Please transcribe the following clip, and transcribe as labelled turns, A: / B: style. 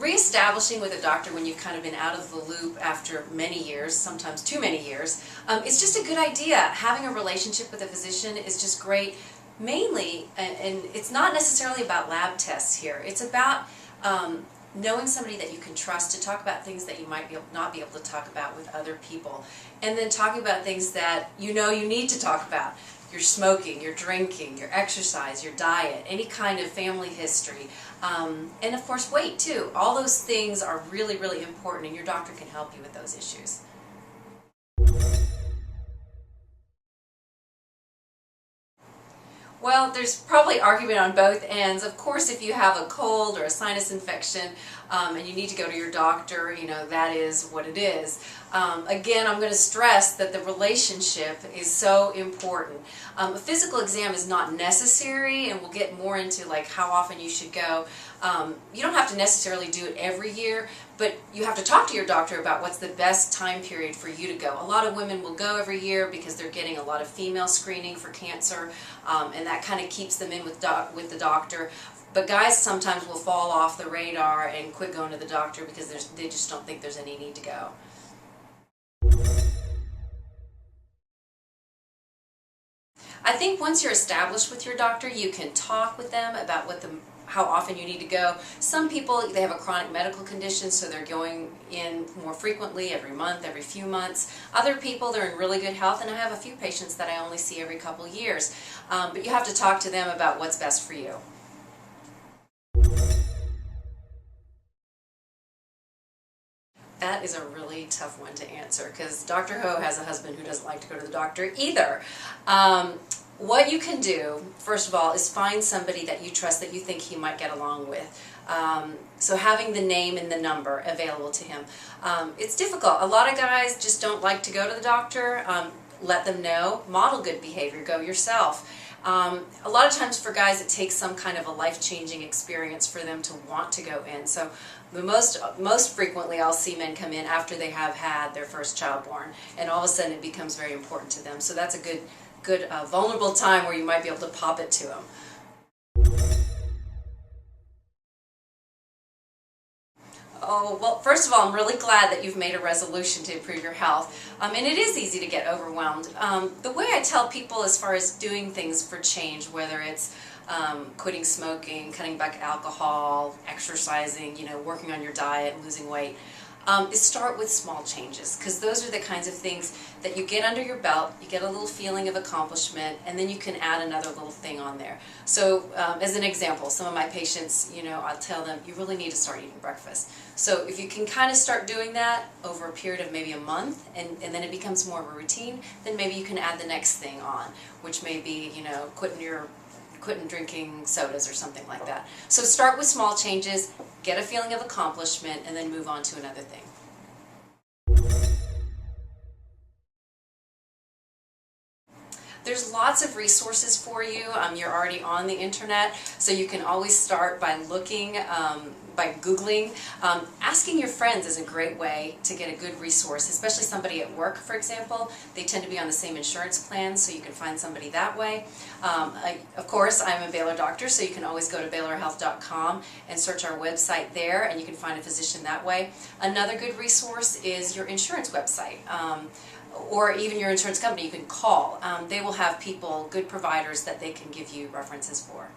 A: Reestablishing with a doctor when you've kind of been out of the loop after many years, sometimes too many years, it's just a good idea. Having a relationship with a physician is just great. Mainly, and it's not necessarily about lab tests here, it's about knowing somebody that you can trust to talk about things that you might not be able to talk about with other people. And then talking about things that you know you need to talk about. Your smoking, your drinking, your exercise, your diet, any kind of family history, and of course weight too. All those things are really, really important, and your doctor can help you with those issues. Well, there's probably argument on both ends. Of course, if you have a cold or a sinus infection and you need to go to your doctor, you know, that is what it is. Again, I'm going to stress that the relationship is so important. A physical exam is not necessary, and we'll get more into like how often you should go. You don't have to necessarily do it every year, but you have to talk to your doctor about what's the best time period for you to go. A lot of women will go every year because they're getting a lot of female screening for cancer, and that kind of keeps them in with the doctor. But guys sometimes will fall off the radar and quit going to the doctor because they just don't think there's any need to go. I think once you're established with your doctor, you can talk with them about how often you need to go. Some people, they have a chronic medical condition, so they're going in more frequently, every month, every few months. Other people, they're in really good health, and I have a few patients that I only see every couple of years. But you have to talk to them about what's best for you. That is a really tough one to answer because Dr. Ho has a husband who doesn't like to go to the doctor either. What you can do, first of all, is find somebody that you trust that you think he might get along with. So having the name and the number available to him. It's difficult. A lot of guys just don't like to go to the doctor. Let them know. Model good behavior. Go yourself. A lot of times for guys it takes some kind of a life-changing experience for them to want to go in. So the most frequently I'll see men come in after they have had their first child born, and all of a sudden it becomes very important to them. So that's a good vulnerable time where you might be able to pop it to them. Oh, well, first of all, I'm really glad that you've made a resolution to improve your health. And it is easy to get overwhelmed. The way I tell people as far as doing things for change, whether it's quitting smoking, cutting back alcohol, exercising, working on your diet, losing weight, is start with small changes, because those are the kinds of things that you get under your belt, you get a little feeling of accomplishment, and then you can add another little thing on there. So as an example, some of my patients, I'll tell them, you really need to start eating breakfast. So if you can kind of start doing that over a period of maybe a month, and then it becomes more of a routine, then maybe you can add the next thing on, which may be, quitting drinking sodas or something like that. So start with small changes, get a feeling of accomplishment, and then move on to another thing. There's lots of resources for you. You're already on the internet, so you can always start by looking, by Googling. Asking your friends is a great way to get a good resource, especially somebody at work, for example. They tend to be on the same insurance plan, so you can find somebody that way. Of course, I'm a Baylor doctor, so you can always go to baylorhealth.com and search our website there, and you can find a physician that way. Another good resource is your insurance website. Or even your insurance company, you can call. They will have people, good providers that they can give you references for.